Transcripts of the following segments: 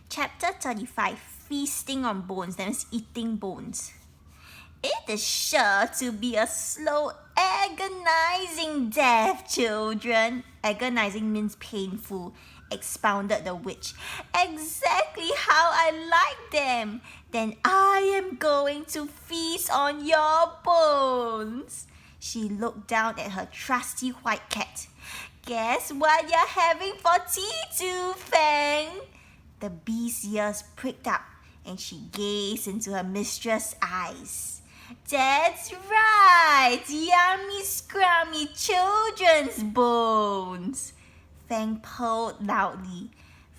Chapter 35, Feasting on Bones, that means eating bones. It is sure to be a slow, agonizing death, children. Agonizing means painful, expounded the witch. Exactly how I like them. Then I am going to feast on your bones. She looked down at her trusty white cat. Guess what you're having for tea, Two Fang? The bee's ears pricked up, and she gazed into her mistress' eyes. That's right! Yummy, scrummy children's bones! Fang purred loudly.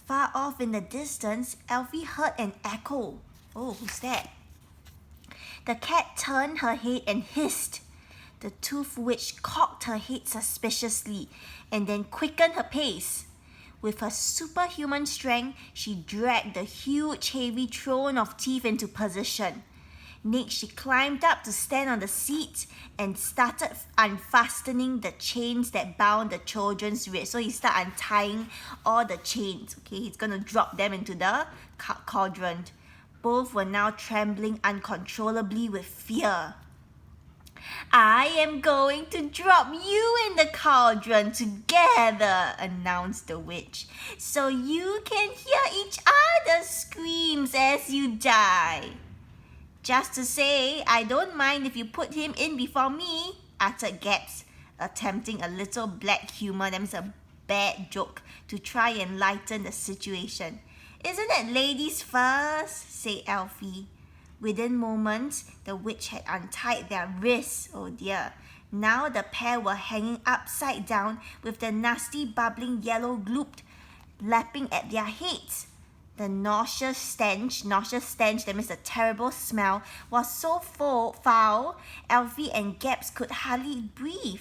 Far off in the distance, Elfie heard an echo. Oh, who's that? The cat turned her head and hissed. The Tooth Witch cocked her head suspiciously and then quickened her pace. With her superhuman strength, she dragged the huge, heavy throne of teeth into position. Next, she climbed up to stand on the seat and started unfastening the chains that bound the children's wrists. So he started untying all the chains. Okay, he's going to drop them into the cauldron. Both were now trembling uncontrollably with fear. I am going to drop you in the cauldron together, announced the witch, so you can hear each other's screams as you die. Just to say, I don't mind if you put him in before me, uttered Gaps, attempting a little black humor, that means a bad joke, to try and lighten the situation. Isn't it ladies first? Said Elfie. Within moments, the witch had untied their wrists. Oh dear. Now the pair were hanging upside down with the nasty bubbling yellow gloop lapping at their heads. The nauseous stench, that means the terrible smell, was so foul, Elfie and Gaps could hardly breathe.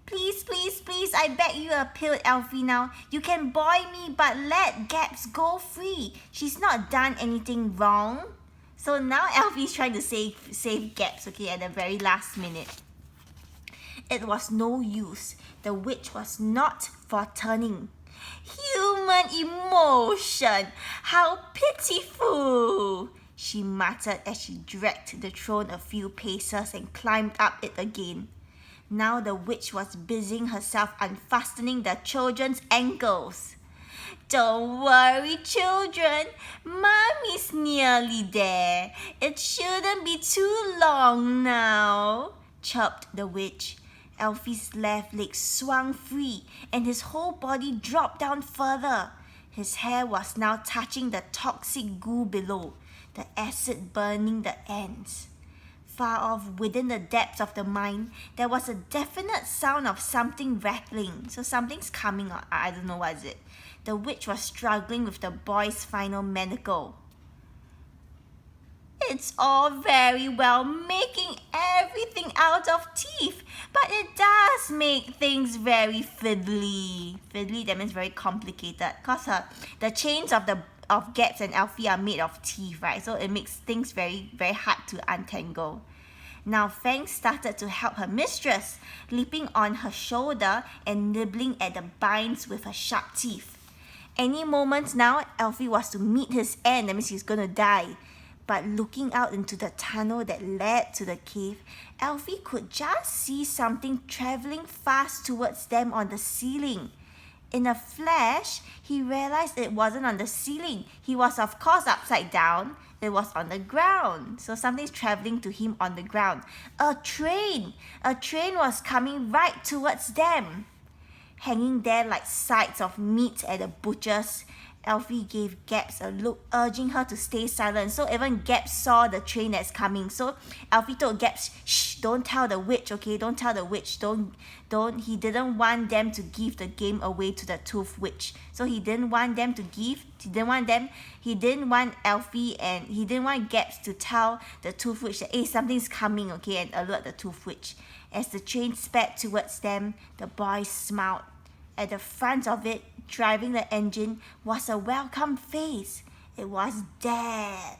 Please, please, please, I beg you, appealed Elfie now. You can boil me, but let Gaps go free. She's not done anything wrong. So now Elfie's trying to save Gaps, okay, at the very last minute. It was no use. The witch was not for turning. Human emotion! How pitiful! She muttered as she dragged the throne a few paces and climbed up it again. Now the witch was busying herself unfastening the children's ankles. Don't worry, children. Mommy's nearly there. It shouldn't be too long now, chirped the witch. Elfie's left leg swung free and his whole body dropped down further. His hair was now touching the toxic goo below, the acid burning the ends. Far off within the depths of the mine, there was a definite sound of something rattling. So something's coming out. I don't know what is it. The witch was struggling with the boy's final manacle. It's all very well making everything out of teeth, but it does make things very fiddly. Fiddly, that means very complicated. Because the chains of Gaps and Elfie are made of teeth, right? So it makes things very, very hard to untangle. Now Fang started to help her mistress, leaping on her shoulder and nibbling at the binds with her sharp teeth. Any moment now, Elfie was to meet his end, that means he's going to die. But looking out into the tunnel that led to the cave, Elfie could just see something travelling fast towards them on the ceiling. In a flash, he realized it wasn't on the ceiling. He was, of course, upside down. It was on the ground. So something's travelling to him on the ground. A train! A train was coming right towards them. Hanging there like sides of meat at the butcher's, Elfie gave Gaps a look, urging her to stay silent. So even Gaps saw the train that's coming. So Elfie told Gaps, shh, don't tell the witch, okay? Don't tell the witch. Don't. He didn't want them to give the game away to the Tooth Witch. So he didn't want Elfie and he didn't want Gaps to tell the Tooth Witch that, hey, something's coming, okay? And alert the Tooth Witch. As the train sped towards them, the boy smiled. At the front of it, driving the engine, was a welcome face. It was Dad.